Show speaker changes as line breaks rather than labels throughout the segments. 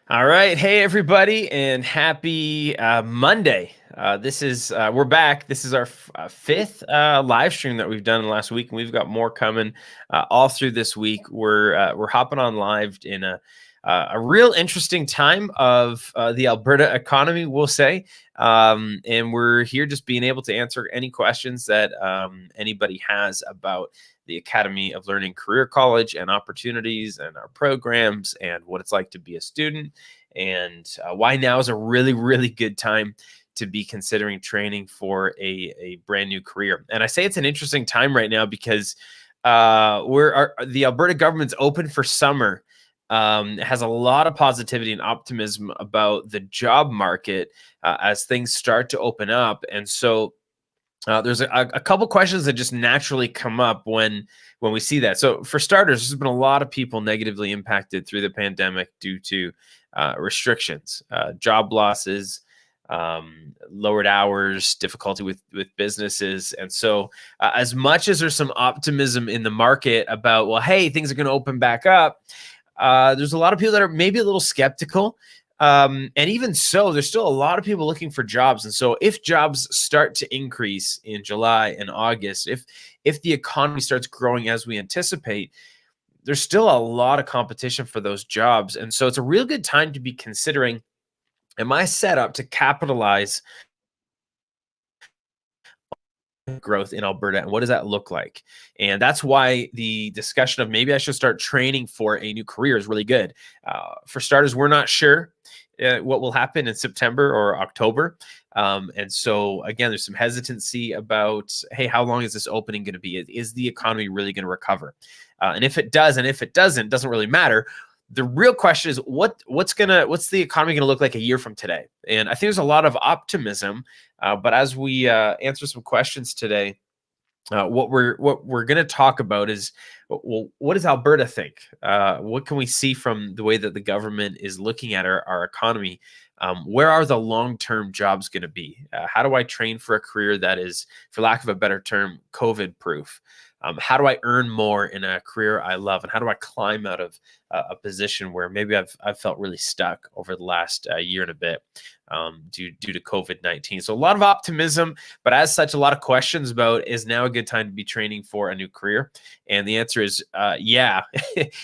All right. Hey, everybody, and happy Monday. We're back. This is our fifth live stream that we've done in the last week, and we've got more coming all through this week. We're hopping on live in a real interesting time of the Alberta economy, we'll say. And we're here just being able to answer any questions that anybody has about the Academy of Learning Career College and opportunities and our programs and what it's like to be a student and why now is a really, really good time to be considering training for a brand new career. And I say it's an interesting time right now because the Alberta government's open for summer. It has a lot of positivity and optimism about the job market as things start to open up. And so there's a couple questions that just naturally come up when we see that. So for starters, there's been a lot of people negatively impacted through the pandemic due to restrictions, job losses, lowered hours, difficulty with businesses. And so as much as there's some optimism in the market about, well, hey, things are going to open back up, there's a lot of people that are maybe a little skeptical. And even so, there's still a lot of people looking for jobs. And so if jobs start to increase in July and August, if the economy starts growing as we anticipate, there's still a lot of competition for those jobs. And so it's a real good time to be considering, am I set up to capitalize growth in Alberta, and what does that look like? And that's why the discussion of maybe I should start training for a new career is really good. For starters, we're not sure what will happen in September or October. And so again, there's some hesitancy about, hey, how long is this opening going to be? Is the economy really going to recover? And if it does, and if it doesn't really matter. The real question is what's the economy gonna look like a year from today? And I think there's a lot of optimism, but as we answer some questions today, what we're going to talk about is, well, what does Alberta think? What can we see from the way that the government is looking at our economy? Where are the long-term jobs going to be? How do I train for a career that is, for lack of a better term, COVID proof? How do I earn more in a career I love? And how do I climb out of a position where maybe I've felt really stuck over the last year and a bit due to COVID-19? So a lot of optimism, but as such, a lot of questions about, is now a good time to be training for a new career? And the answer is yeah,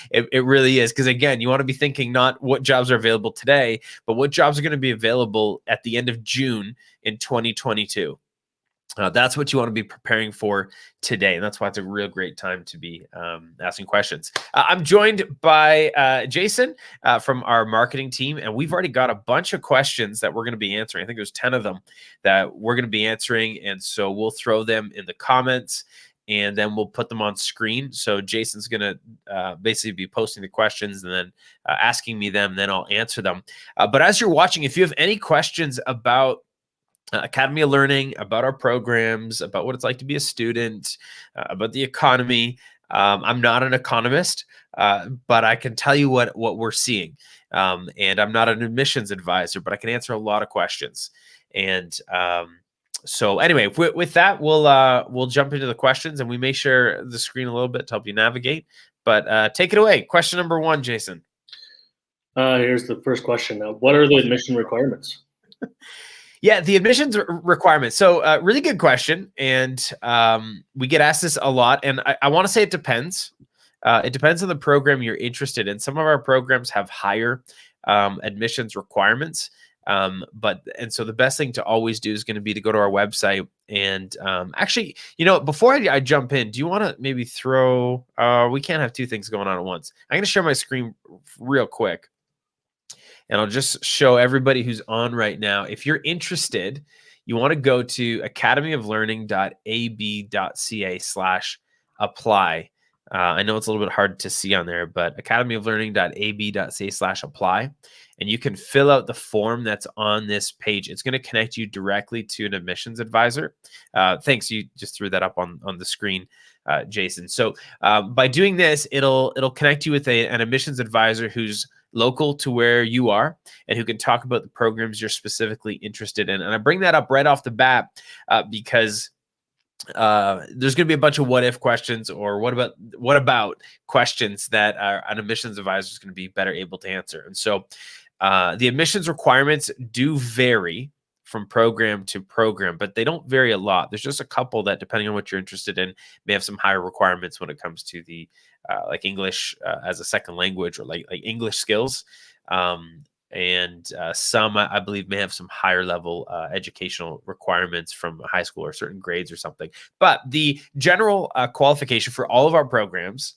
it really is. Because again, you want to be thinking not what jobs are available today, but what jobs are going to be available at the end of June in 2022. That's what you want to be preparing for today. And that's why it's a real great time to be asking questions. I'm joined by Jason from our marketing team, and we've already got a bunch of questions that we're going to be answering. I think there's 10 of them that we're going to be answering. And so we'll throw them in the comments and then we'll put them on screen. So Jason's going to basically be posting the questions and then asking me them, then I'll answer them. But as you're watching, if you have any questions about Academy of Learning, about our programs, about what it's like to be a student, about the economy. I'm not an economist, but I can tell you what we're seeing. And I'm not an admissions advisor, but I can answer a lot of questions. And so anyway, with that, we'll jump into the questions, and we may share the screen a little bit to help you navigate. But take it away. Question number 1, Jason.
Here's the first question. Now, what are the admission requirements?
Yeah, the admissions requirements. So really good question. And we get asked this a lot. And I want to say it depends. It depends on the program you're interested in. Some of our programs have higher admissions requirements. And so the best thing to always do is going to be to go to our website. And actually, before I jump in, do you want to maybe throw, we can't have two things going on at once. I'm going to share my screen real quick. And I'll just show everybody who's on right now. If you're interested, you want to go to academyoflearning.ab.ca/apply. I know it's a little bit hard to see on there, but academyoflearning.ab.ca/apply. And you can fill out the form that's on this page. It's going to connect you directly to an admissions advisor. Thanks, you just threw that up on the screen, Jason. So by doing this, it'll connect you with an admissions advisor who's local to where you are and who can talk about the programs you're specifically interested in. And I bring that up right off the bat because there's going to be a bunch of what if questions or what about questions that an admissions advisor is going to be better able to answer. And so The admissions requirements do vary from program to program, but they don't vary a lot. There's just a couple that, depending on what you're interested in, may have some higher requirements when it comes to the like English as a second language, or like English skills. And some, I believe, may have some higher level educational requirements from high school or certain grades or something. But the general qualification for all of our programs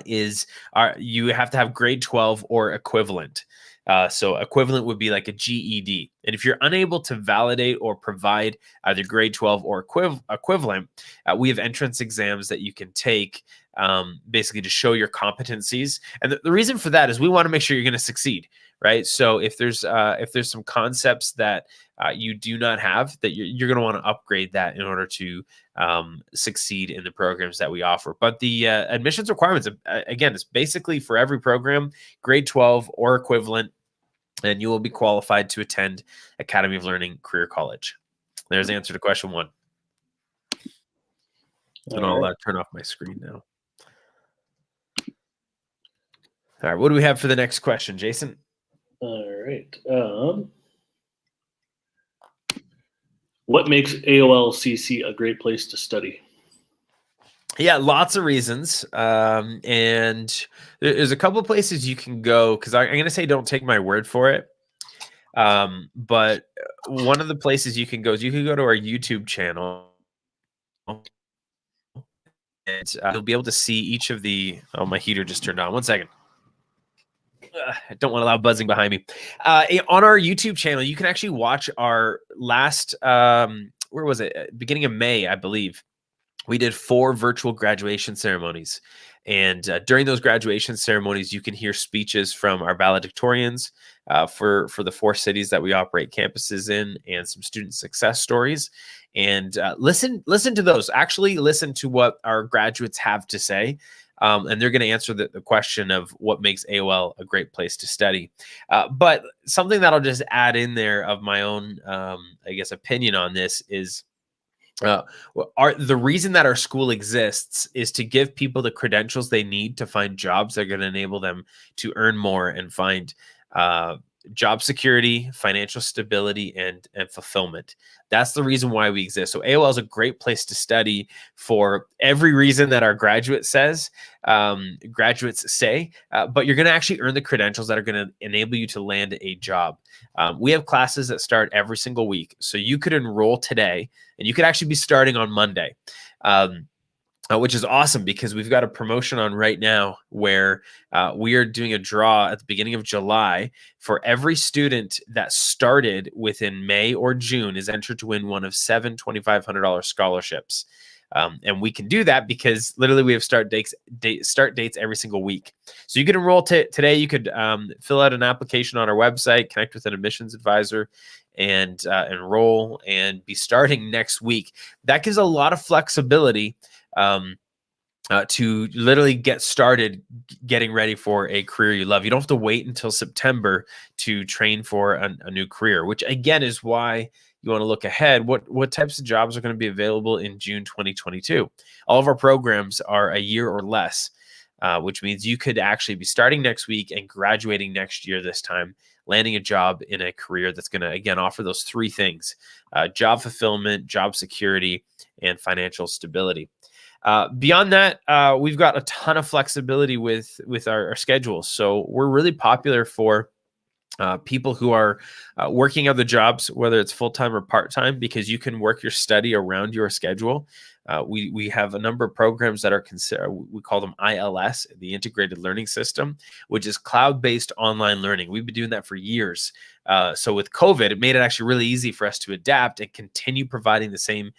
is you have to have grade 12 or equivalent. So equivalent would be like a GED. And if you're unable to validate or provide either grade 12 or equivalent, we have entrance exams that you can take basically to show your competencies. And the reason for that is we want to make sure you're going to succeed, right? So if there's some concepts that you do not have, that you're going to want to upgrade that in order to succeed in the programs that we offer. But the admissions requirements, again, it's basically for every program, grade 12 or equivalent, and you will be qualified to attend Academy of Learning Career College. There's the answer to question 1. And I'll turn off my screen now. All right, what do we have for the next question, Jason?
All right. What makes AOLCC a great place to study?
Yeah, lots of reasons. And there's a couple of places you can go, because I'm going to say don't take my word for it. But one of the places you can go is you can go to our YouTube channel. And you'll be able to see each of the... Oh, my heater just turned on. 1 second. I don't want to allow buzzing behind me. On our YouTube channel, you can actually watch our last, where was it? Beginning of May, I believe. We did 4 virtual graduation ceremonies. And during those graduation ceremonies, you can hear speeches from our valedictorians for the 4 cities that we operate campuses in, and some student success stories. And listen to those. Actually, listen to what our graduates have to say. And they're going to answer the question of what makes AOL a great place to study. But something that I'll just add in there of my own, I guess, opinion on this is the reason that our school exists is to give people the credentials they need to find jobs that are going to enable them to earn more and find job security, financial stability, and fulfillment. That's the reason why we exist. So AOL is a great place to study for every reason that our graduates say, but you're going to actually earn the credentials that are going to enable you to land a job. We have classes that start every single week. So you could enroll today, and you could actually be starting on Monday. Which is awesome, because we've got a promotion on right now where we are doing a draw at the beginning of July for every student that started within May or June is entered to win one of 7 $2,500 scholarships. And we can do that because literally we have start dates every single week. So you could enroll today. You could fill out an application on our website, connect with an admissions advisor, and enroll and be starting next week. That gives a lot of flexibility to literally get started getting ready for a career you love. You don't have to wait until September to train for a new career, which again is why you want to look ahead. What types of jobs are going to be available in June 2022? All of our programs are a year or less, which means you could actually be starting next week and graduating next year this time, landing a job in a career that's going to, again, offer those 3 things: job fulfillment, job security, and financial stability. Beyond that, we've got a ton of flexibility with our schedules. So we're really popular for people who are working other jobs, whether it's full-time or part-time, because you can work your study around your schedule. We have a number of programs that are we call them ILS, the Integrated Learning System, which is cloud-based online learning. We've been doing that for years. So with COVID, it made it actually really easy for us to adapt and continue providing the same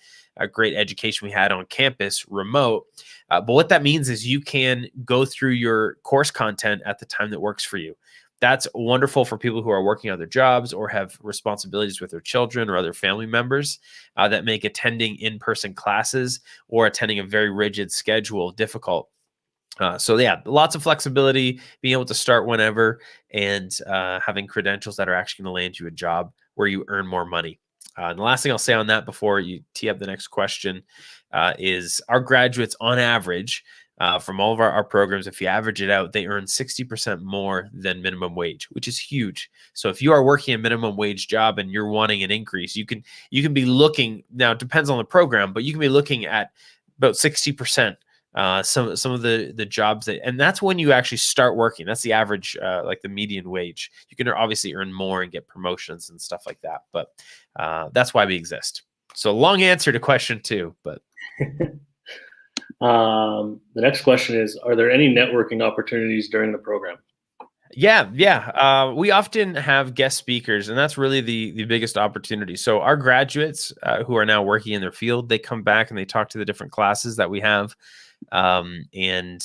great education we had on campus remote. But what that means is you can go through your course content at the time that works for you. That's wonderful for people who are working other jobs or have responsibilities with their children or other family members that make attending in-person classes or attending a very rigid schedule difficult. So yeah, lots of flexibility, being able to start whenever, and having credentials that are actually going to land you a job where you earn more money. And the last thing I'll say on that before you tee up the next question is our graduates on average from all of our programs, if you average it out, they earn 60% more than minimum wage, which is huge. So if you are working a minimum wage job and you're wanting an increase, you can be looking, now it depends on the program, but you can be looking at about 60%. Some of the jobs and that's when you actually start working. That's the average, like the median wage. You can obviously earn more and get promotions and stuff like that, but that's why we exist. So long answer to question 2, but
The next question is, are there any networking opportunities during the program?
Yeah. We often have guest speakers, and that's really the biggest opportunity. So our graduates who are now working in their field, they come back and they talk to the different classes that we have. And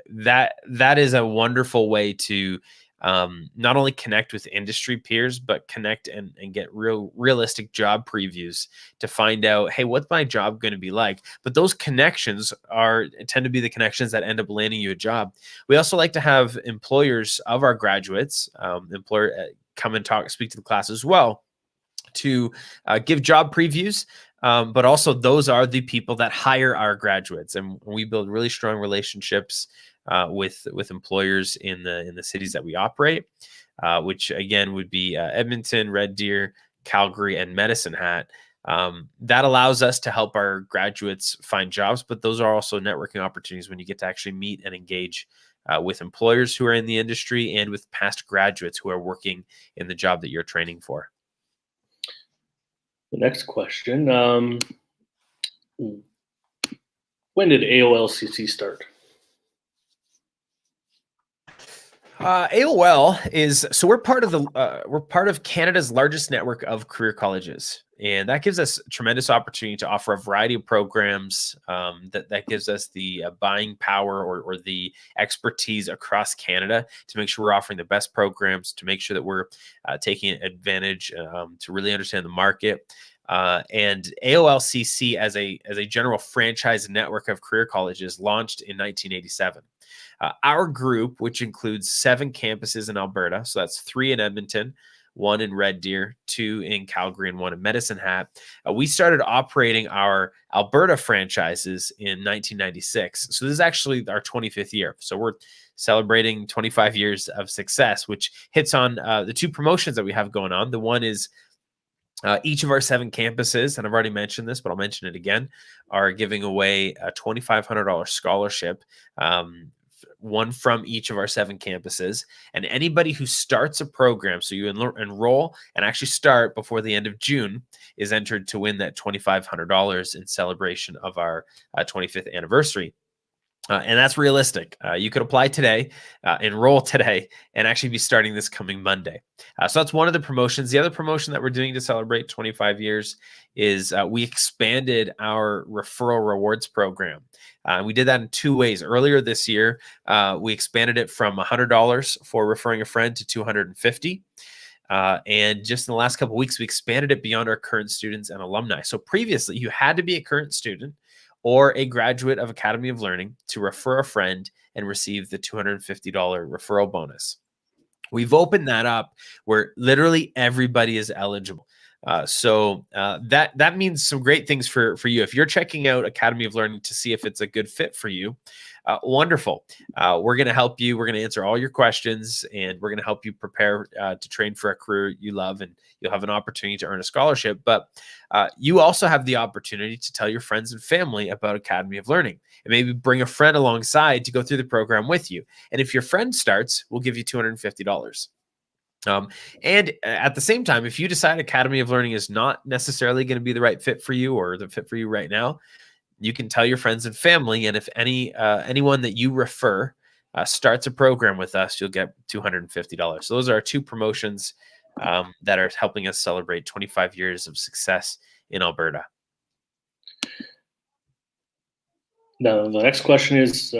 that is a wonderful way to not only connect with industry peers, but connect and get realistic job previews to find out, hey, what's my job going to be like? But those connections tend to be the connections that end up landing you a job. We also like to have employers of our graduates, come and speak to the class as well, to give job previews. But also those are the people that hire our graduates, and we build really strong relationships with employers in the cities that we operate, which again would be Edmonton, Red Deer, Calgary, and Medicine Hat. That allows us to help our graduates find jobs, but those are also networking opportunities when you get to actually meet and engage with employers who are in the industry and with past graduates who are working in the job that you're training for.
The next question, when did AOLCC start?
AOL we're part of Canada's largest network of career colleges, and that gives us tremendous opportunity to offer a variety of programs. That gives us the buying power or the expertise across Canada to make sure we're offering the best programs, to make sure that we're taking advantage, to really understand the market. And AOLCC as a general franchise network of career colleges launched in 1987. Our group, which includes 7 campuses in Alberta, so that's 3 in Edmonton, 1 in Red Deer, 2 in Calgary, and 1 in Medicine Hat. We started operating our Alberta franchises in 1996. So this is actually our 25th year. So we're celebrating 25 years of success, which hits on the 2 promotions that we have going on. The one is each of our 7 campuses, and I've already mentioned this, but I'll mention it again, are giving away a $2,500 scholarship, one from each of our 7 campuses. And anybody who starts a program, so you enroll and actually start before the end of June, is entered to win that $2,500 in celebration of our 25th anniversary. And that's realistic. You could apply today, enroll today, and actually be starting this coming Monday. So that's one of the promotions. The other promotion that we're doing to celebrate 25 years is we expanded our referral rewards program. We did that in 2 ways. Earlier this year, we expanded it from $100 for referring a friend to $250. And just in the last couple of weeks, we expanded it beyond our current students and alumni. So previously, you had to be a current student or a graduate of Academy of Learning to refer a friend and receive the $250 referral bonus. We've opened that up where literally everybody is eligible. So that means some great things for you. If you're checking out Academy of Learning to see if it's a good fit for you, wonderful. We're going to help you. We're going to answer all your questions, and we're going to help you prepare to train for a career you love, and you'll have an opportunity to earn a scholarship. But you also have the opportunity to tell your friends and family about Academy of Learning, and maybe bring a friend alongside to go through the program with you. And if your friend starts, we'll give you $250. And at the same time, if you decide Academy of Learning is not necessarily going to be the right fit for you or the fit for you right now, you can tell your friends and family. And if anyone that you refer starts a program with us, you'll get $250. So those are our 2 promotions that are helping us celebrate 25 years of success in Alberta.
Now, the next question is,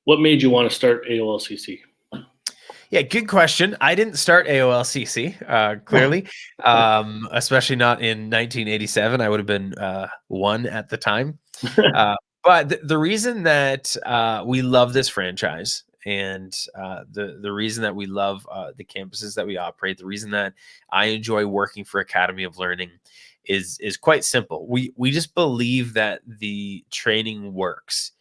what made you want to start AOLCC?
Yeah, good question. I didn't start AOLCC, clearly, especially not in 1987. I would have been 1 at the time. But the reason that we love this franchise, and the reason that we love the campuses that we operate, the reason that I enjoy working for Academy of Learning, is quite simple. We just believe that the training works.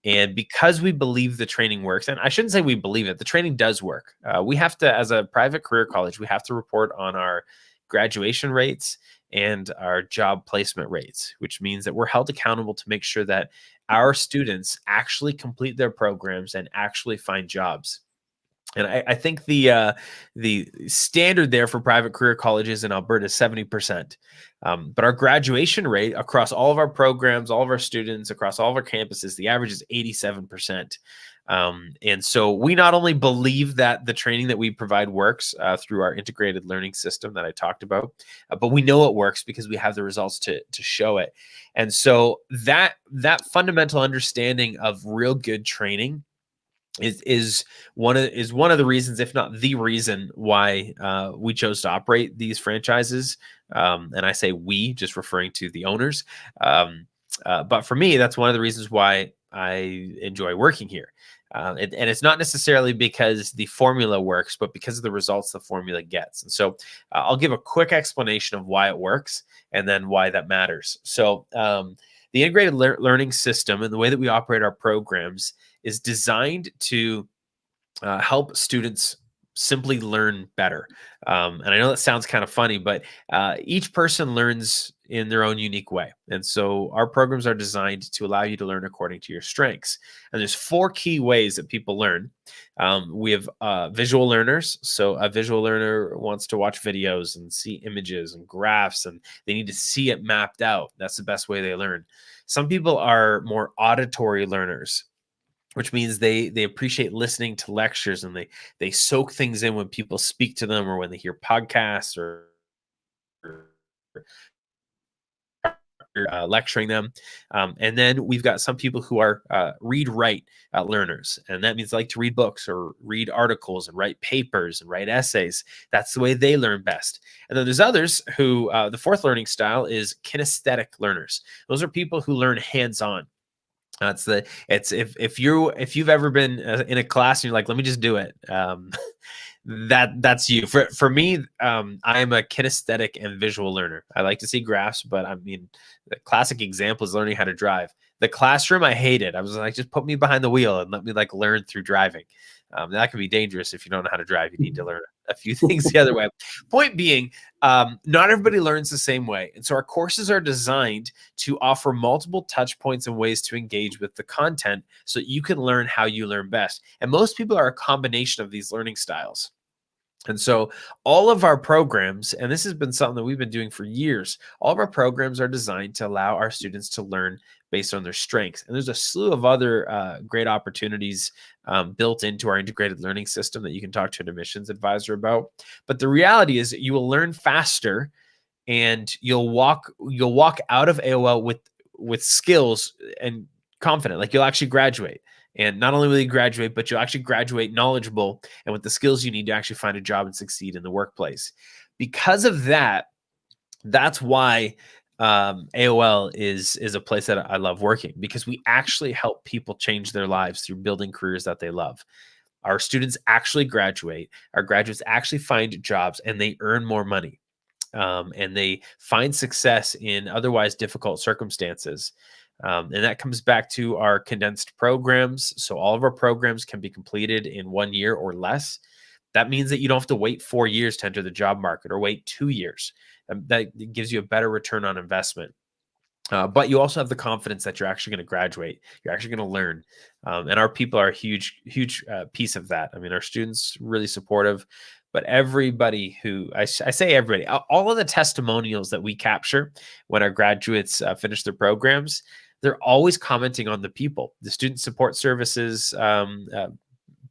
And because we believe the training works, and I shouldn't say we believe it, the training does work. We have to, as a private career college, we have to report on our graduation rates and our job placement rates, which means that we're held accountable to make sure that our students actually complete their programs and actually find jobs. And I think the standard there for private career colleges in Alberta is 70%. But our graduation rate across all of our programs, all of our students, across all of our campuses, the average is 87%. And so we not only believe that the training that we provide works through our integrated learning system that I talked about, but we know it works because we have the results to show it. And so that fundamental understanding of real good training is one of the reasons, if not the reason, why we chose to operate these franchises. And I say we, just referring to the owners. But for me, that's one of the reasons why I enjoy working here. And it's not necessarily because the formula works, but because of the results the formula gets. And so I'll give a quick explanation of why it works and then why that matters. So the integrated learning system and the way that we operate our programs is designed to help students simply learn better. And I know that sounds kind of funny, but each person learns in their own unique way. And so our programs are designed to allow you to learn according to your strengths. And there's 4 key ways that people learn. We have visual learners. So a visual learner wants to watch videos and see images and graphs, and they need to see it mapped out. That's the best way they learn. Some people are more auditory learners, which means they appreciate listening to lectures, and they soak things in when people speak to them or when they hear podcasts or lecturing them. And then we've got some people who are read-write learners, and that means they like to read books or read articles and write papers and write essays. That's the way they learn best. And then there's others who, the 4th learning style is kinesthetic learners. Those are people who learn hands-on. It's if you've ever been in a class and you're like, let me just do it. That's you. For me, I'm a kinesthetic and visual learner. I like to see graphs, but I mean, the classic example is learning how to drive. The classroom, I hated. I was like, just put me behind the wheel and let me like learn through driving. That can be dangerous if you don't know how to drive. You need to learn a few things the other way. Point being, not everybody learns the same way. And so our courses are designed to offer multiple touch points and ways to engage with the content so that you can learn how you learn best. And most people are a combination of these learning styles. And so all of our programs, and this has been something that we've been doing for years, all of our programs are designed to allow our students to learn based on their strengths. And there's a slew of other great opportunities built into our integrated learning system that you can talk to an admissions advisor about. But the reality is that you will learn faster, and you'll walk out of AOL with skills and confident, like you'll actually graduate. And not only will you graduate, but you'll actually graduate knowledgeable and with the skills you need to actually find a job and succeed in the workplace. Because of that, that's why AOL is a place that I love working, because we actually help people change their lives through building careers that they love. Our students actually graduate. Our graduates actually find jobs, and they earn more money. And they find success in otherwise difficult circumstances. And that comes back to our condensed programs. So all of our programs can be completed in 1 year or less. That means that you don't have to wait 4 years to enter the job market or wait 2 years. That gives you a better return on investment. But you also have the confidence that you're actually going to graduate. You're actually going to learn. And our people are a huge piece of that. I mean, our students really supportive, but everybody who, I say everybody, all of the testimonials that we capture when our graduates finish their programs, they're always commenting on the people, the student support services,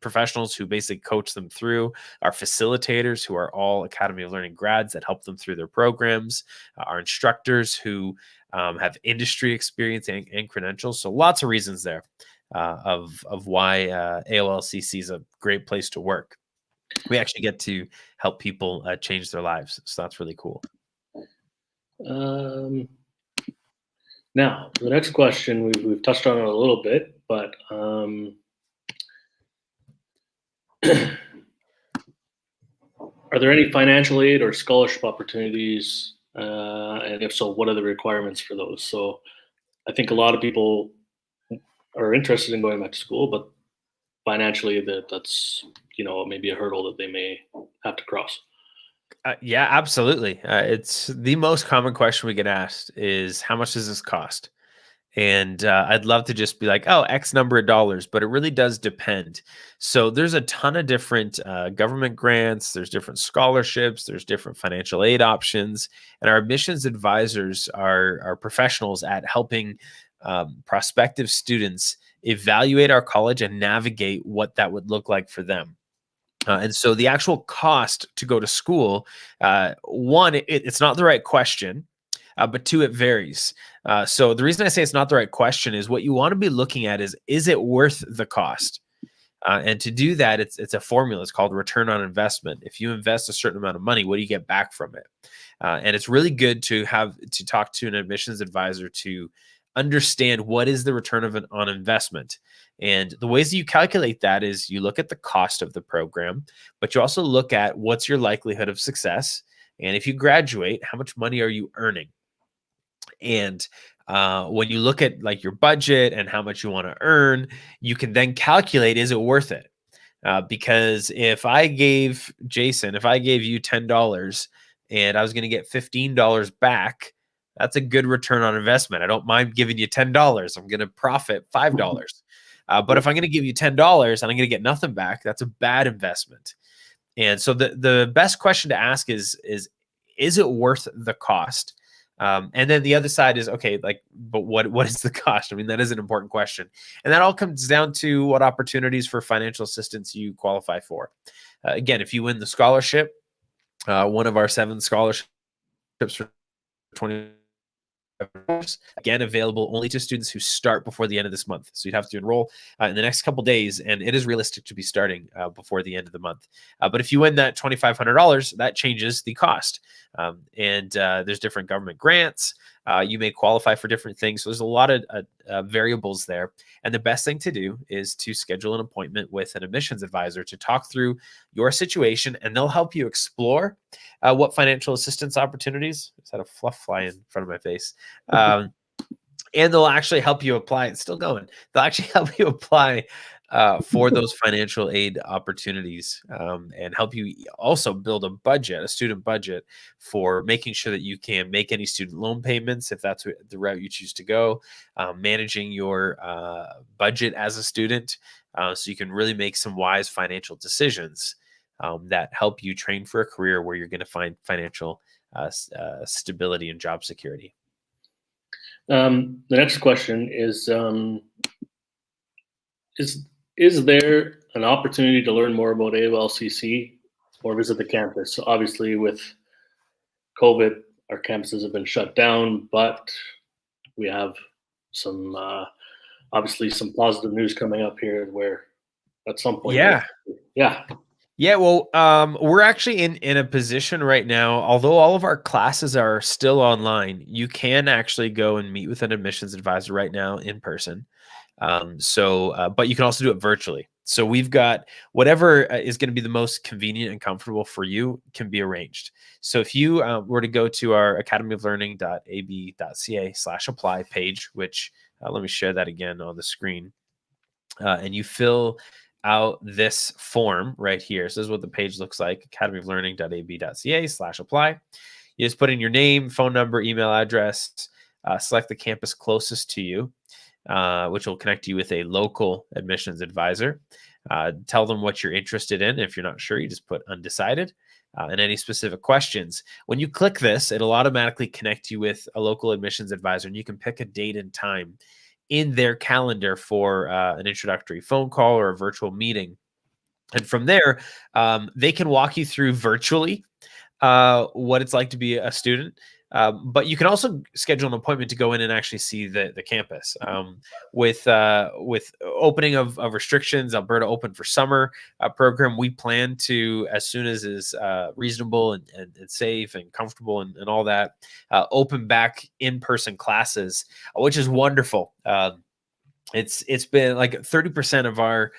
professionals who basically coach them through, our facilitators who are all Academy of Learning grads that help them through their programs, our instructors who have industry experience and credentials. So lots of reasons there of why AOLCC is a great place to work. We actually get to help people change their lives. So that's really cool.
Now, the next question, we've touched on it a little bit, but are there any financial aid or scholarship opportunities And if so, what are the requirements for those? So I think a lot of people are interested in going back to school, but financially, that's maybe a hurdle that they may have to cross.
Yeah, absolutely. It's the most common question we get asked is how much does this cost? And I'd love to just be like, oh, X number of dollars, but it really does depend. So there's a ton of different government grants, there's different scholarships, there's different financial aid options. And our admissions advisors are professionals at helping prospective students evaluate our college and navigate what that would look like for them. And so the actual cost to go to school, one, it's not the right question, but two, it varies. So the reason I say it's not the right question is what you want to be looking at is it worth the cost? And to do that, it's a formula. It's called return on investment. If you invest a certain amount of money, what do you get back from it? And it's really good to talk to an admissions advisor to understand what is the return on investment. And the ways that you calculate that is you look at the cost of the program, but you also look at what's your likelihood of success. And if you graduate, how much money are you earning? And when you look at like your budget and how much you want to earn, you can then calculate, is it worth it? Because if I gave you $10 and I was going to get $15 back, that's a good return on investment. I don't mind giving you $10. I'm going to profit $5. But if I'm going to give you $10 and I'm going to get nothing back, that's a bad investment. And so the best question to ask is it worth the cost? And then the other side is, okay, like, but what is the cost? I mean, that is an important question. And that all comes down to what opportunities for financial assistance you qualify for. Again, if you win the scholarship, one of our 7 scholarships for 20, again, available only to students who start before the end of this month. So you'd have to enroll in the next couple days, and it is realistic to be starting before the end of the month. But if you win that $2,500, that changes the cost. And there's different government grants. You may qualify for different things. So there's a lot of variables there. And the best thing to do is to schedule an appointment with an admissions advisor to talk through your situation, and they'll help you explore what financial assistance opportunities. Is that a fluff fly in front of my face? And they'll actually help you apply. It's still going. They'll actually help you apply for those financial aid opportunities, and help you also build a student budget for making sure that you can make any student loan payments if that's the route you choose to go, managing your budget as a student, so you can really make some wise financial decisions that help you train for a career where you're going to find financial stability and job security.
The next question is there an opportunity to learn more about AOLCC or visit the campus? So obviously, with COVID, our campuses have been shut down, but we have some obviously some positive news coming up here where at some point, yeah.
Yeah, well, we're actually in a position right now, although all of our classes are still online, you can actually go and meet with an admissions advisor right now in person. But you can also do it virtually. So we've got whatever is going to be the most convenient and comfortable for you can be arranged. So if you were to go to our academyoflearning.ab.ca/apply page, which let me share that again on the screen, and you fill out this form right here. So this is what the page looks like, academyoflearning.ab.ca/apply. You just put in your name, phone number, email address, select the campus closest to you, which will connect you with a local admissions advisor. Tell them what you're interested in. If you're not sure, you just put undecided, and any specific questions. When you click this, it'll automatically connect you with a local admissions advisor, and you can pick a date and time in their calendar for an introductory phone call or a virtual meeting. And from there, they can walk you through virtually what it's like to be a student. But you can also schedule an appointment to go in and actually see the campus. With opening of restrictions, Alberta Open for Summer program, we plan to, as soon as is reasonable and safe and comfortable and all that, open back in-person classes, which is wonderful. It's been like 30% of our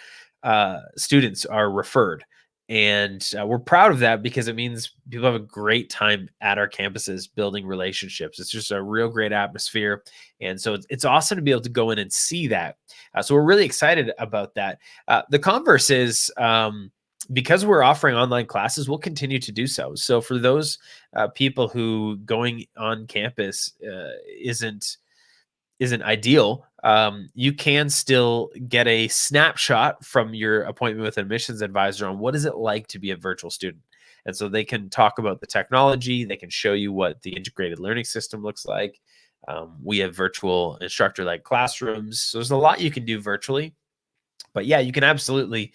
students are referred. And we're proud of that because it means people have a great time at our campuses building relationships. It's just a real great atmosphere. And so it's awesome to be able to go in and see that. So we're really excited about that. The converse is because we're offering online classes, we'll continue to do so. So for those people who going on campus isn't ideal, you can still get a snapshot from your appointment with an admissions advisor on what is it like to be a virtual student. And so they can talk about the technology. They can show you what the integrated learning system looks like. We have virtual instructor-led classrooms. So there's a lot you can do virtually. But yeah, you can absolutely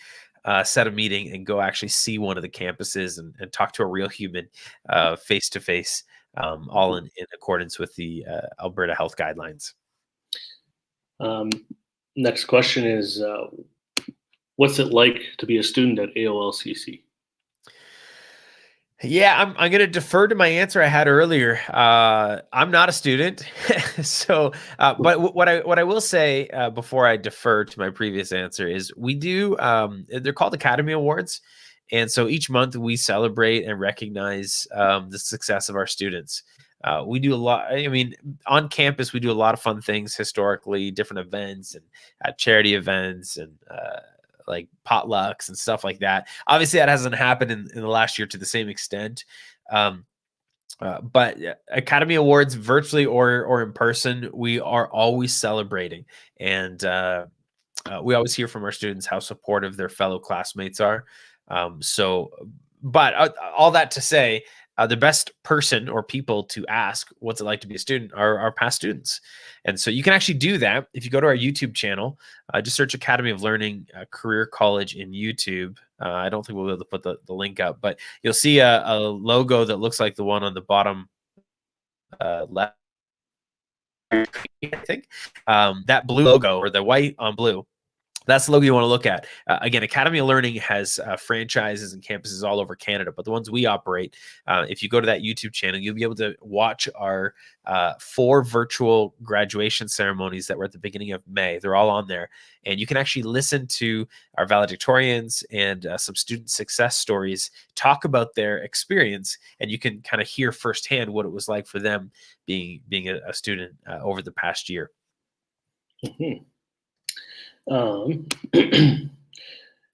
set a meeting and go actually see one of the campuses and talk to a real human face-to-face, all in accordance with the Alberta Health Guidelines.
Next question is, what's it like to be a student at AOLCC?
Yeah, I'm going to defer to my answer I had earlier. I'm not a student, so but what I will say before I defer to my previous answer is we do. They're called Academy Awards, and so each month we celebrate and recognize the success of our students. We do a lot. I mean, on campus, we do a lot of fun things historically, different events and charity events and like potlucks and stuff like that. Obviously, that hasn't happened in the last year to the same extent. But Academy Awards, virtually or in person, we are always celebrating. And we always hear from our students how supportive their fellow classmates are. But all that to say, the best person or people to ask what's it like to be a student are our past students. And so you can actually do that if you go to our YouTube channel. Just search Academy of Learning Career College in YouTube. I don't think we'll be able to put the link up, but you'll see a logo that looks like the one on the bottom left, I think. That blue logo, or the white on blue, that's the logo you want to look at. Again, Academy of Learning has franchises and campuses all over Canada, but the ones we operate, if you go to that YouTube channel, you'll be able to watch our 4 virtual graduation ceremonies that were at the beginning of May. They're all on there. And you can actually listen to our valedictorians and some student success stories talk about their experience, and you can kind of hear firsthand what it was like for them being a student over the past year.
Mm-hmm.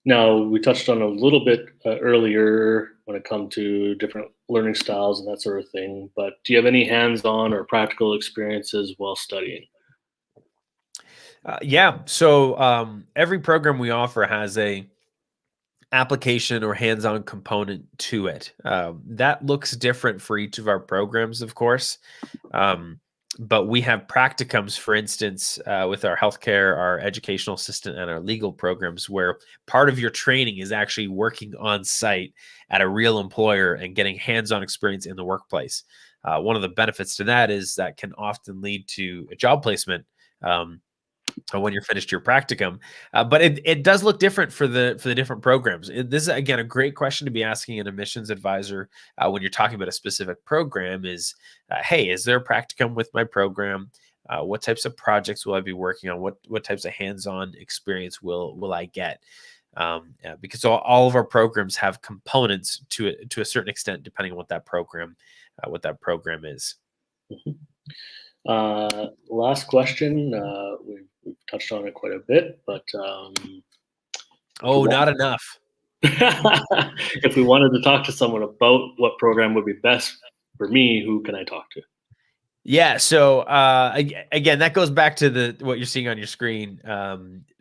Now, we touched on a little bit earlier when it comes to different learning styles and that sort of thing, but do you have any hands-on or practical experiences while studying?
Yeah. So every program we offer has a application or hands-on component to it. That looks different for each of our programs, of course. But we have practicums, for instance, with our healthcare, our educational assistant, and our legal programs, where part of your training is actually working on site at a real employer and getting hands-on experience in the workplace. One of the benefits to that is that can often lead to a job placement when you're finished your practicum. But it does look different for the different programs. This is, again, a great question to be asking an admissions advisor when you're talking about a specific program is, hey, is there a practicum with my program? What types of projects will I be working on? What types of hands-on experience will I get? Because all of our programs have components to a certain extent, depending on what that program is.
Mm-hmm. Last question. We've touched on it quite a bit, but
not enough.
If we wanted to talk to someone about what program would be best for me, who can I talk to?
Yeah. So again, that goes back to what you're seeing on your screen.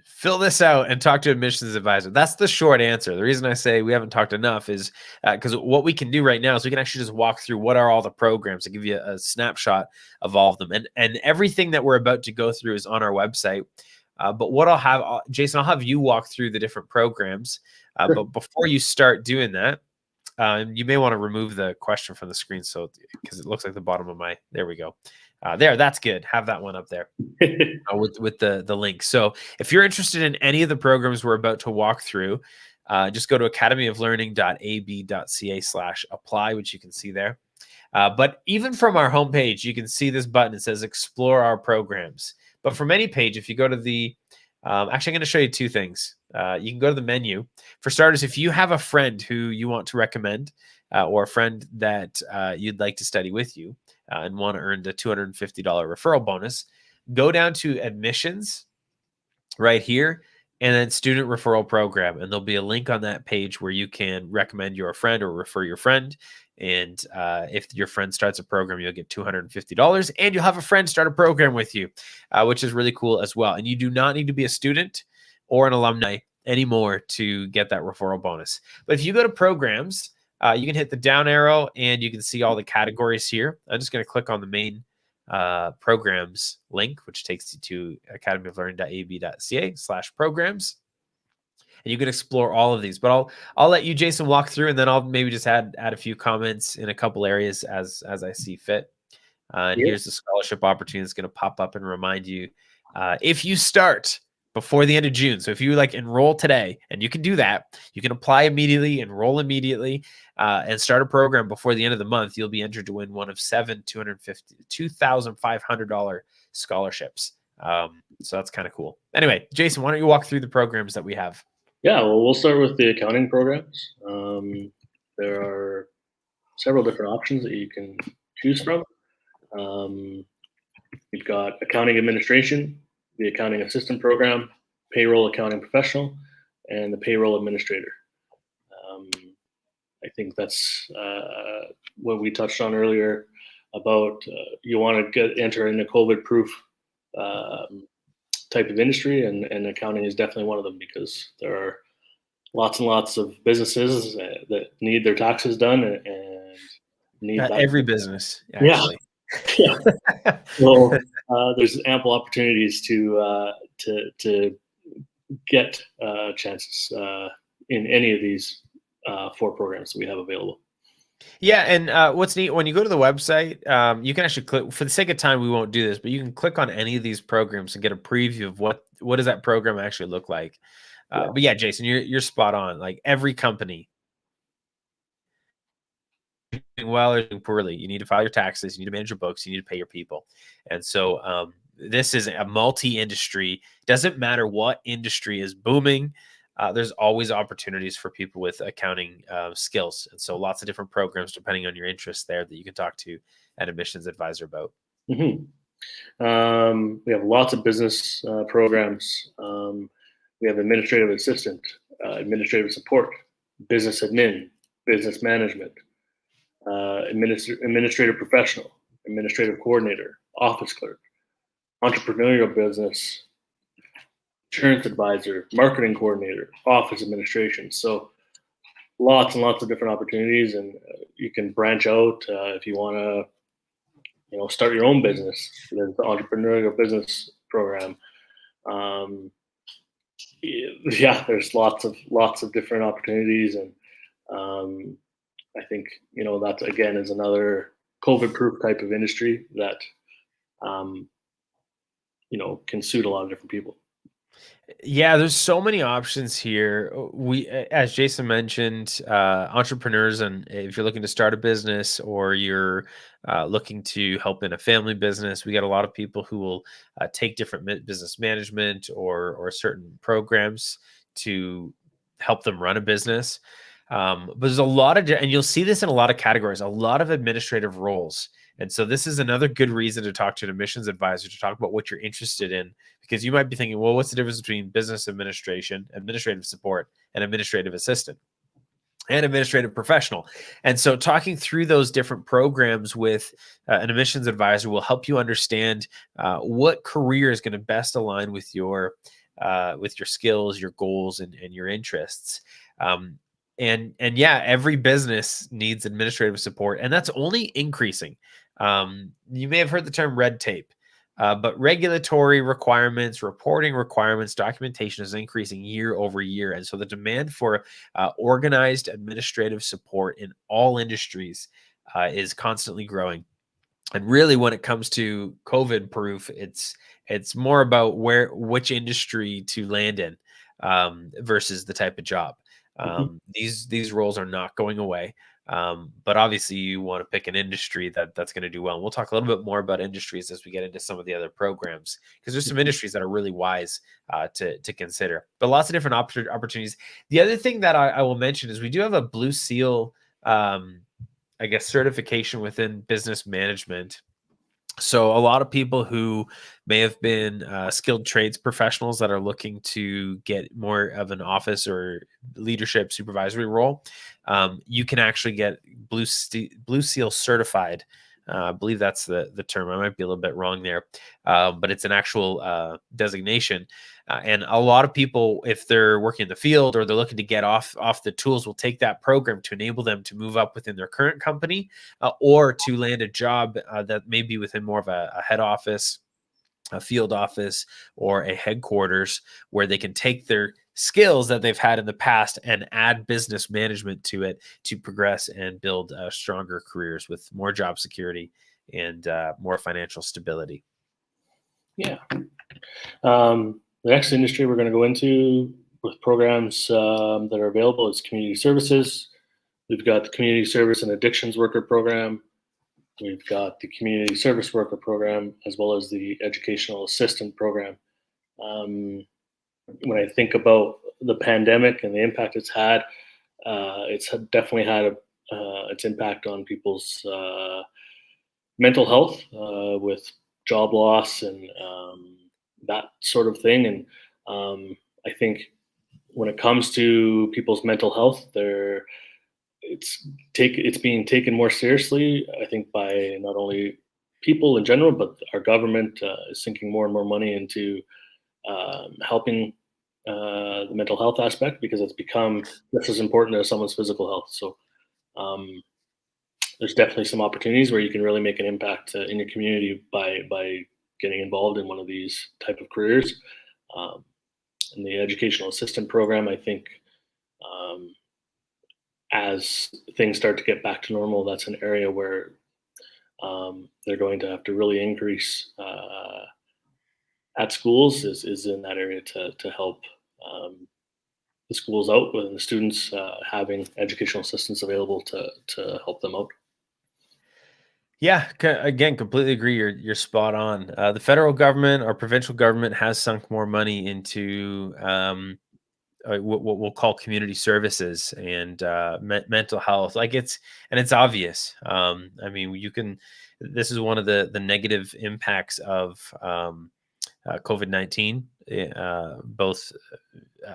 Fill this out and talk to an admissions advisor. That's the short answer. The reason I say we haven't talked enough is because what we can do right now is we can actually just walk through what are all the programs to give you a snapshot of all of them. And everything that we're about to go through is on our website. But what I'll have, Jason, I'll have you walk through the different programs.
Sure.
But before you start doing that, you may want to remove the question from the screen because it looks like the bottom of there we go. That's good. Have that one up there with the link. So if you're interested in any of the programs we're about to walk through, just go to academyoflearning.ab.ca/apply, which you can see there. But even from our homepage, you can see this button. It says explore our programs. But from any page, if you go to actually, I'm going to show you 2 things. you can go to the menu. For starters, if you have a friend who you want to recommend, or a friend that you'd like to study with you, and want to earn the $250 referral bonus, go down to admissions right here, and then student referral program. And there'll be a link on that page where you can recommend your friend or refer your friend. And if your friend starts a program, you'll get $250, and you'll have a friend start a program with you, which is really cool as well. And you do not need to be a student or an alumni anymore to get that referral bonus. But if you go to programs, you can hit the down arrow and you can see all the categories here. I'm just going to click on the main programs link, which takes you to academyoflearning.ab.ca/programs. And you can explore all of these, but I'll let you, Jason, walk through, and then I'll maybe just add a few comments in a couple areas as I see fit. And here's the scholarship opportunity that's going to pop up and remind you, if you start before the end of June. So if you enroll today, and you can do that, you can apply immediately, enroll immediately, and start a program before the end of the month, you'll be entered to win one of 7 $2,500 scholarships. So that's kind of cool. Anyway, Jason, why don't you walk through the programs that we have?
Yeah, well, we'll start with the accounting programs. There are several different options that you can choose from. You've got accounting administration, the accounting assistant program, payroll accounting professional, and the payroll administrator. I think that's what we touched on earlier about you want to enter in a COVID-proof type of industry, and accounting is definitely one of them, because there are lots and lots of businesses that need their taxes done and need
every business, actually.
Yeah. Well, there's ample opportunities to get chances in any of these 4 programs that we have available.
Yeah, and what's neat, when you go to the website, you can actually click, for the sake of time, we won't do this, but you can click on any of these programs and get a preview of what does that program actually look like. But yeah, Jason, you're spot on. Like, every company, doing well or doing poorly, you need to file your taxes, you need to manage your books, you need to pay your people. And so this is a multi-industry. Doesn't matter what industry is booming. There's always opportunities for people with accounting skills. And so lots of different programs, depending on your interests there, that you can talk to an admissions advisor about.
Mm-hmm. We have lots of business programs. We have administrative assistant, administrative support, business admin, business management, administrative professional, administrative coordinator, office clerk, entrepreneurial business, insurance advisor, marketing coordinator, office administration. So lots and lots of different opportunities, and you can branch out if you want to, start your own business. There's the entrepreneurial business program. Yeah, there's lots of different opportunities, and I think that again is another COVID-proof type of industry that can suit a lot of different people.
Yeah, there's so many options here. We, as Jason mentioned, entrepreneurs, and if you're looking to start a business, or you're looking to help in a family business, we got a lot of people who will take different business management or certain programs to help them run a business. But there's a lot of, and you'll see this in a lot of categories, a lot of administrative roles. And so this is another good reason to talk to an admissions advisor, to talk about what you're interested in, because you might be thinking, well, what's the difference between business administration, administrative support, and administrative assistant, and administrative professional? And so talking through those different programs with an admissions advisor will help you understand what career is going to best align with your skills, your goals, and your interests. And yeah, every business needs administrative support, and that's only increasing. You may have heard the term red tape, but regulatory requirements, reporting requirements, documentation is increasing year over year. And so the demand for organized administrative support in all industries is constantly growing. And really, when it comes to COVID proof, it's more about which industry to land in versus the type of job. These roles are not going away. But obviously, you want to pick an industry that's going to do well. And we'll talk a little bit more about industries as we get into some of the other programs, because there's some industries that are really wise to consider. But lots of different opportunities. The other thing that I will mention is we do have a Blue Seal, I guess, certification within business management. So a lot of people who may have been skilled trades professionals that are looking to get more of an office or leadership supervisory role, you can actually get Blue Seal certified. I believe that's the term. I might be a little bit wrong there, but it's an actual designation. And a lot of people, if they're working in the field or they're looking to get off the tools, will take that program to enable them to move up within their current company, or to land a job that may be within more of a head office, a field office, or a headquarters, where they can take their skills that they've had in the past and add business management to it to progress and build stronger careers with more job security and more financial stability.
Yeah. The next industry we're going to go into with programs that are available is community services. We've got the Community Service and Addictions Worker Program. We've got the Community Service Worker Program, as well as the Educational Assistant Program. When I think about the pandemic and the impact it's had, it's definitely had its impact on people's mental health with job loss and that sort of thing. And I think when it comes to people's mental health, it's being taken more seriously, I think, by not only people in general, but our government is sinking more and more money into helping the mental health aspect, because it's become just as important as someone's physical health. So there's definitely some opportunities where you can really make an impact in your community by getting involved in one of these type of careers. In the educational assistant program, I think as things start to get back to normal, that's an area where they're going to have to really increase at schools is in that area to help the schools out with the students having educational assistants available to help them out.
Yeah, again, completely agree. You're spot on. The federal government or provincial government has sunk more money into what we'll call community services and mental health. It's obvious. I mean, you can. This is one of the negative impacts of COVID-19, both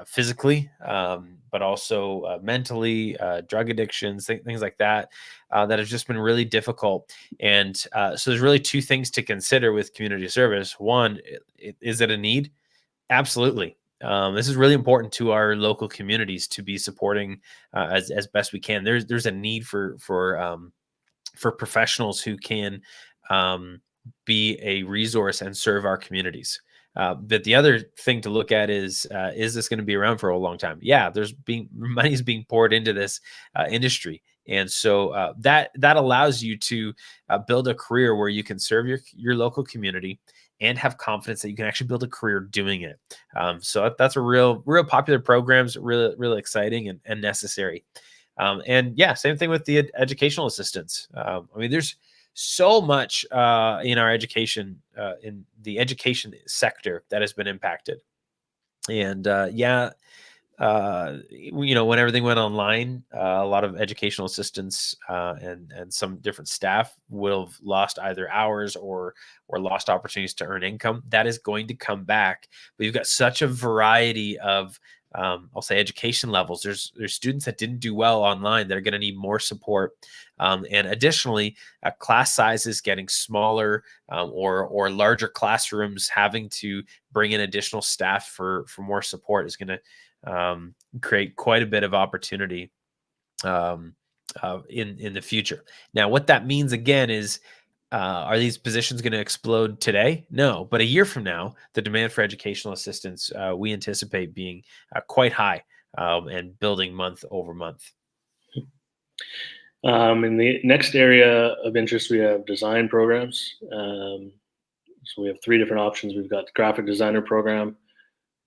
physically, but also mentally, drug addictions, things like that, that have just been really difficult. And so there's really two things to consider with community service. One, is it a need? Absolutely. This is really important to our local communities to be supporting as best we can. There's a need for professionals who can be a resource and serve our communities. But the other thing to look at is this going to be around for a long time? Yeah, money's being poured into this industry. And so that allows you to build a career where you can serve your local community and have confidence that you can actually build a career doing it. So that's a real popular programs, really exciting and necessary. And yeah, same thing with the educational assistants. I mean, there's so much in our education, in the education sector, that has been impacted. And when everything went online, a lot of educational assistants and some different staff will have lost either hours or lost opportunities to earn income. That is going to come back. But you've got such a variety of I'll say education levels. There's students that didn't do well online that are going to need more support, and additionally, class sizes getting smaller, or larger classrooms having to bring in additional staff for more support is going to create quite a bit of opportunity in the future. Now, what that means again is, are these positions going to explode today? No, but a year from now, the demand for educational assistance we anticipate being quite high and building month over month.
In the next area of interest, we have design programs. So we have three different options. We've got the graphic designer program,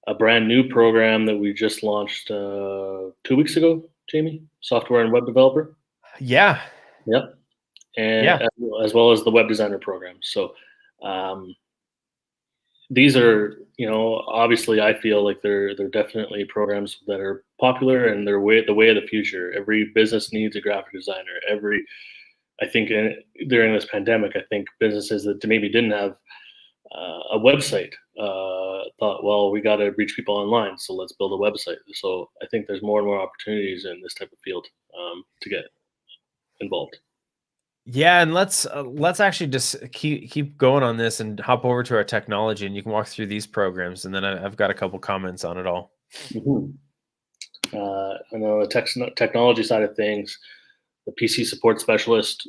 a brand new program that we just launched 2 weeks ago, Jamie, software and web developer.
Yeah.
Yep. And
Yeah.
as well as the web designer program. So um, these are, obviously I feel like they're definitely programs that are popular and they're the way of the future. Every business needs a graphic designer. I think during this pandemic, I think businesses that maybe didn't have a website thought, well, we got to reach people online, so let's build a website. So I think there's more and more opportunities in this type of field to get involved.
Yeah, and let's actually just keep going on this and hop over to our technology, and you can walk through these programs, and then I've got a couple comments on it all.
Mm-hmm. And on the technology side of things, the PC support specialist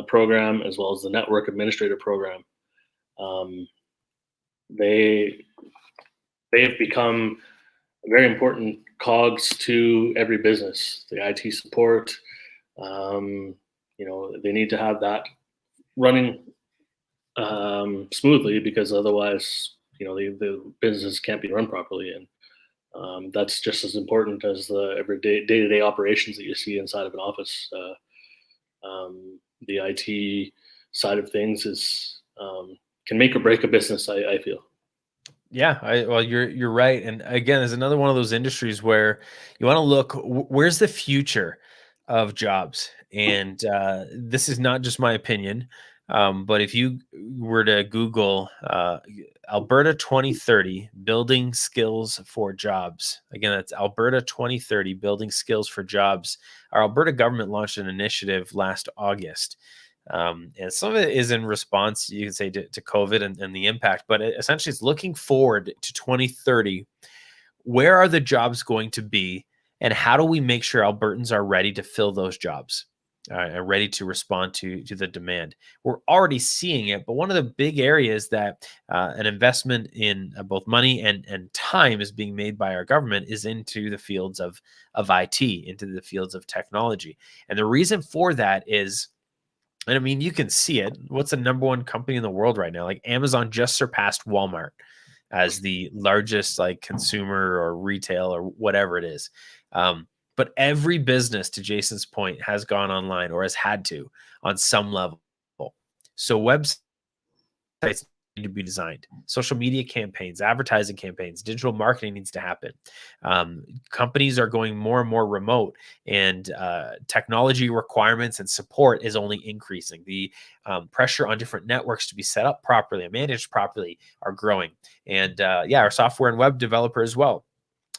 program, as well as the network administrator program, um, they they have become very important cogs to every business. The IT support, um, they need to have that running smoothly because otherwise, the business can't be run properly. And that's just as important as the everyday day-to-day operations that you see inside of an office. The IT side of things is can make or break a business. I feel.
Yeah, well, you're right, and again, there's another one of those industries where you want to look where's the future of jobs, and this is not just my opinion, but if you were to Google Alberta 2030 building skills for jobs, again, that's Alberta 2030 building skills for jobs. Our Alberta government launched an initiative last August. And some of it is in response, you can say, to COVID and the impact, but essentially it's looking forward to 2030. Where are the jobs going to be? And how do we make sure Albertans are ready to fill those jobs? And ready to respond to the demand. We're already seeing it, but one of the big areas that an investment in both money and time is being made by our government is into the fields of IT, into the fields of technology. And the reason for that is, and I mean, you can see it. What's the number one company in the world right now? Like Amazon just surpassed Walmart as the largest like consumer or retail or whatever it is. But every business, to Jason's point, has gone online or has had to on some level. So websites need to be designed. Social media campaigns, advertising campaigns, digital marketing needs to happen. Companies are going more and more remote, and technology requirements and support is only increasing. The pressure on different networks to be set up properly and managed properly are growing. And yeah, our software and web developer as well.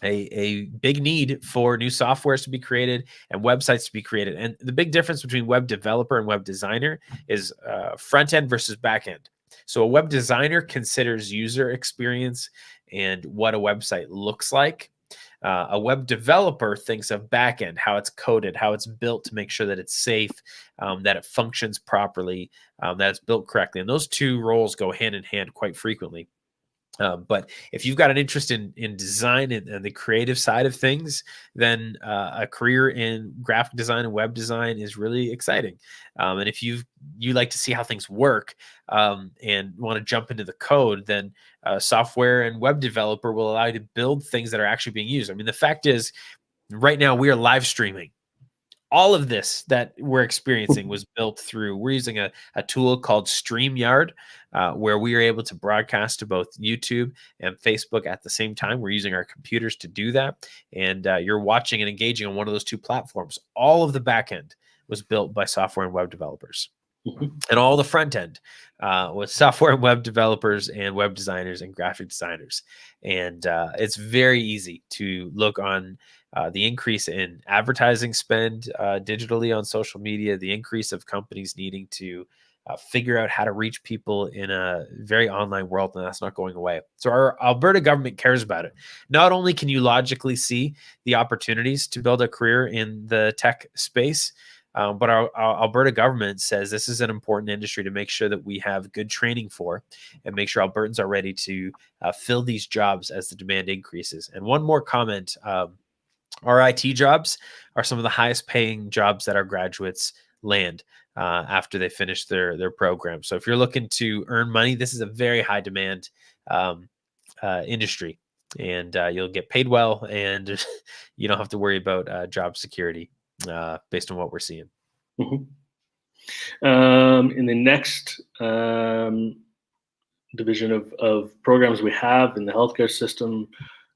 A big need for new softwares to be created and websites to be created. And the big difference between web developer and web designer is front end versus back end. So a web designer considers user experience and what a website looks like. A web developer thinks of back end, how it's coded, how it's built to make sure that it's safe, that it functions properly, that it's built correctly. And those two roles go hand in hand quite frequently. But if you've got an interest in design and the creative side of things, then a career in graphic design and web design is really exciting. And if you like to see how things work and want to jump into the code, then software and web developer will allow you to build things that are actually being used. I mean, the fact is, right now we are live streaming. All of this that we're experiencing was built through, we're using a tool called StreamYard, where we are able to broadcast to both YouTube and Facebook at the same time. We're using our computers to do that. And you're watching and engaging on one of those two platforms. All of the back end was built by software and web developers. And all the front end was software and web developers and web designers and graphic designers. And it's very easy to look on the increase in advertising spend digitally on social media, the increase of companies needing to figure out how to reach people in a very online world, and that's not going away. So our Alberta government cares about it. Not only can you logically see the opportunities to build a career in the tech space, but our Alberta government says this is an important industry to make sure that we have good training for and make sure Albertans are ready to fill these jobs as the demand increases. And one more comment. Our IT jobs are some of the highest paying jobs that our graduates land after they finish their program. So if you're looking to earn money, this is a very high demand industry, and you'll get paid well, and you don't have to worry about job security based on what we're seeing.
Mhm. In the next division of programs we have in the healthcare system,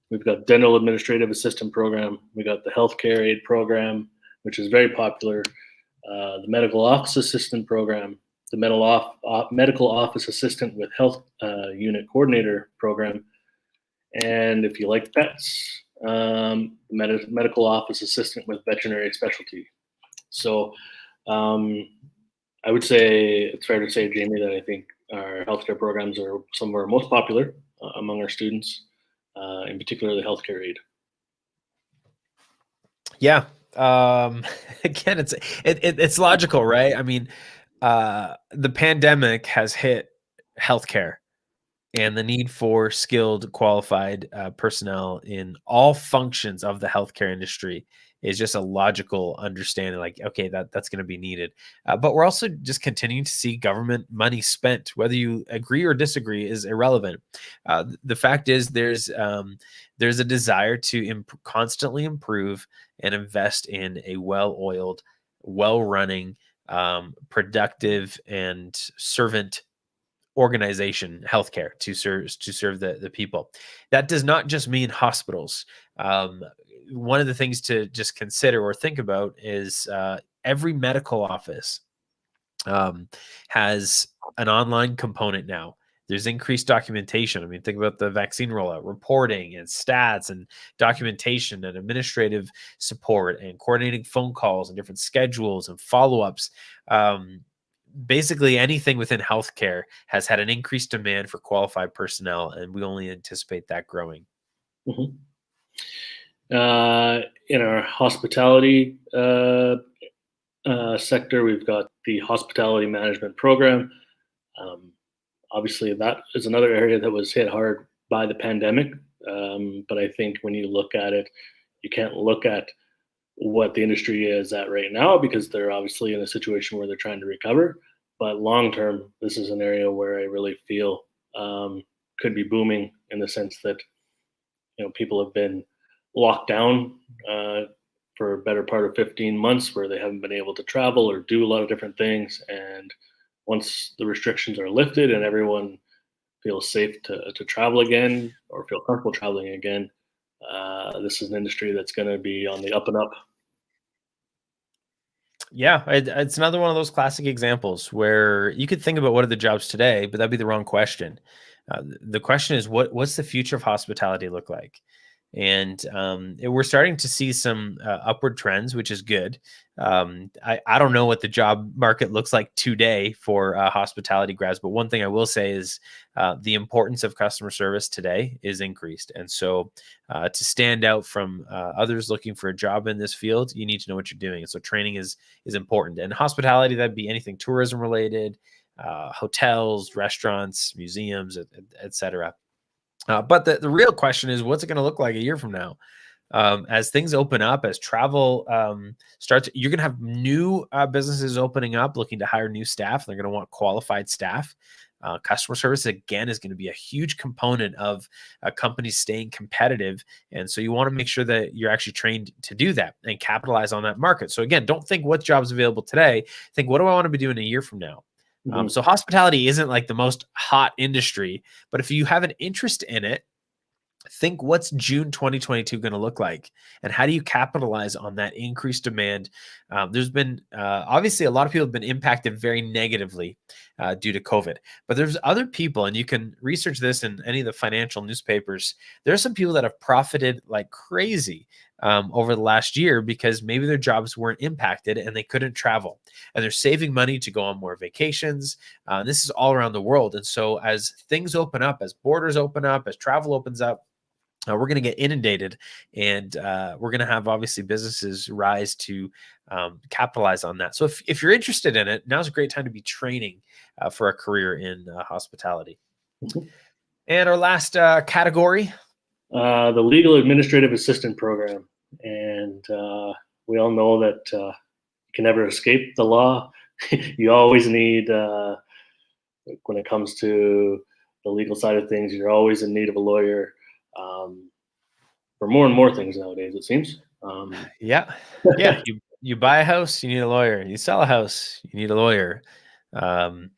we've got dental administrative assistant program. We got the healthcare aid program, which is very popular. The medical office assistant program, the medical office assistant with health unit coordinator program, and if you like pets, medical office assistant with veterinary specialty. So um, I would say it's fair to say, Jamie, that I think our healthcare programs are some of our most popular among our students, in particular the healthcare aid.
Yeah. Again, it's logical, right? I mean, the pandemic has hit healthcare, and the need for skilled, qualified personnel in all functions of the healthcare industry is just a logical understanding. Like, okay, that's going to be needed. But we're also just continuing to see government money spent. Whether you agree or disagree is irrelevant. The fact is, there's a desire to constantly improve and invest in a well-oiled, well-running, productive, and servant organization, healthcare, to serve the people. That does not just mean hospitals. One of the things to just consider or think about is every medical office um, has an online component now. There's increased documentation. I mean, think about the vaccine rollout, reporting and stats and documentation and administrative support and coordinating phone calls and different schedules and follow-ups. Basically anything within healthcare has had an increased demand for qualified personnel, and we only anticipate that growing.
Mhm. In our hospitality sector, we've got the hospitality management program. Um, Obviously, that is another area that was hit hard by the pandemic. But I think when you look at it, you can't look at what the industry is at right now because they're obviously in a situation where they're trying to recover. But long term, this is an area where I really feel could be booming in the sense that people have been locked down for a better part of 15 months where they haven't been able to travel or do a lot of different things. And once the restrictions are lifted and everyone feels safe to travel again or feel comfortable traveling again, this is an industry that's going to be on the up and up.
Yeah, it's another one of those classic examples where you could think about what are the jobs today, but that'd be the wrong question. The question is what's the future of hospitality look like? And we're starting to see some upward trends, which is good. I don't know what the job market looks like today for hospitality grads, but one thing I will say is the importance of customer service today is increased. And so to stand out from others looking for a job in this field, you need to know what you're doing. And so training is important. And hospitality, that'd be anything tourism related, hotels, restaurants, museums, et cetera. But the real question is, what's it going to look like a year from now? As things open up, as travel starts, you're going to have new businesses opening up, looking to hire new staff. They're going to want qualified staff. Customer service, again, is going to be a huge component of companies staying competitive. And so you want to make sure that you're actually trained to do that and capitalize on that market. So again, don't think what jobs available today. Think, what do I want to be doing a year from now?
Mhm.
So hospitality isn't like the most hot industry, but if you have an interest in it, think, what's June 2022 going to look like, and how do you capitalize on that increased demand? There's been obviously a lot of people have been impacted very negatively due to COVID, but there's other people, and you can research this in any of the financial newspapers. There are some people that have profited like crazy over the last year because maybe their jobs weren't impacted and they couldn't travel, and they're saving money to go on more vacations. This is all around the world, and so as things open up, as borders open up, as travel opens up, we're going to get inundated, and we're going to have obviously businesses rise to capitalize on that. So if you're interested in it, now's a great time to be training for a career in hospitality.
Mhm.
And our last category.
The legal administrative assistant program. And we all know that you can never escape the law. You always need, when it comes to the legal side of things, you're always in need of a lawyer for more and more things nowadays, it seems.
Yeah, yeah, You buy a house, you need a lawyer. You sell a house, you need a lawyer. Um,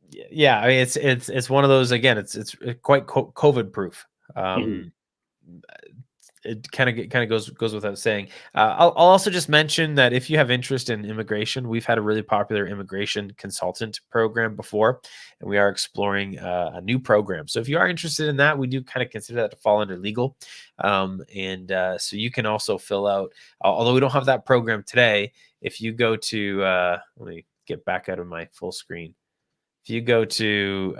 yeah, I mean, it's one of those, again, it's quite COVID proof.
Mhm.
It kind of goes without saying. I'll also just mention that if you have interest in immigration, we've had a really popular immigration consultant program before, and we are exploring a new program. So if you are interested in that, we do kind of consider that to fall under legal, and so you can also fill out. Although we don't have that program today, if you go to let me get back out of my full screen. If you go to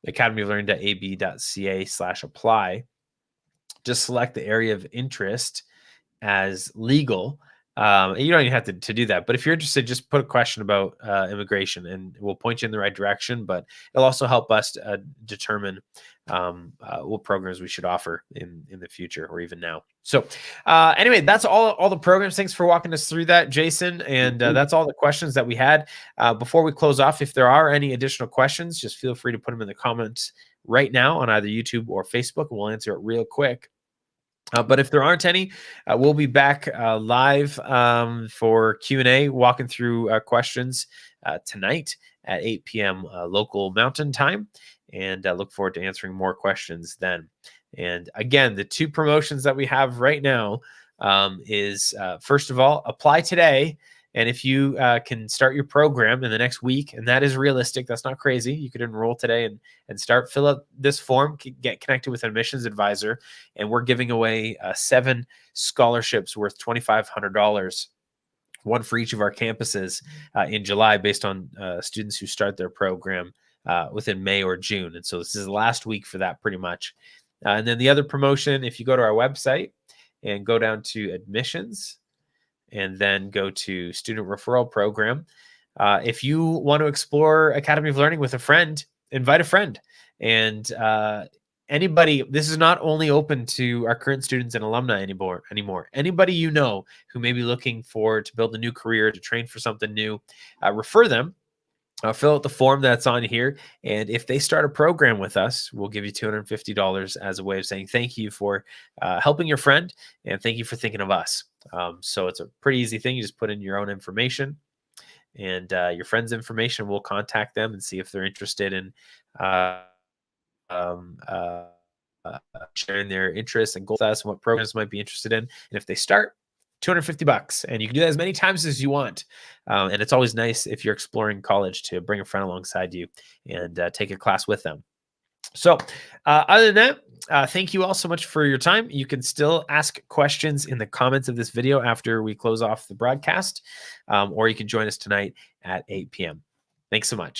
academyoflearning.ab.ca/apply, just select the area of interest as legal. You don't even have to do that. But if you're interested, just put a question about immigration and we'll point you in the right direction. But it'll also help us determine what programs we should offer in the future or even now. So anyway, that's all the programs. Thanks for walking us through that, Jason. And that's all the questions that we had. Before we close off, if there are any additional questions, just feel free to put them in the comments right now on either YouTube or Facebook, and we'll answer it real quick. But if there aren't any, we'll be back live for Q&A, walking through questions tonight at 8 p.m. Local Mountain Time, and look forward to answering more questions then. And again, the two promotions that we have right now is, first of all, apply today. And if you can start your program in the next week, and that is realistic, that's not crazy, you could enroll today and start, fill out this form, get connected with an admissions advisor, and we're giving away 7 scholarships worth $2,500, one for each of our campuses in July, based on students who start their program within May or June. And so this is the last week for that, pretty much. And then the other promotion, if you go to our website and go down to admissions, and then go to student referral program. If you want to explore Academy of Learning with a friend, invite a friend. And anybody, this is not only open to our current students and alumni anymore. Anybody you know who may be looking to build a new career, to train for something new, refer them. Fill out the form that's on here, and if they start a program with us, we'll give you $250 as a way of saying thank you for helping your friend, and thank you for thinking of us. So it's a pretty easy thing. You just put in your own information and your friend's information. We'll contact them and see if they're interested in sharing their interests and goals with us and what programs might be interested in. And if they start, $250, and you can do that as many times as you want. And it's always nice if you're exploring college to bring a friend alongside you and take a class with them. So other than that, thank you all so much for your time. You can still ask questions in the comments of this video after we close off the broadcast, or you can join us tonight at 8 p.m. Thanks so much.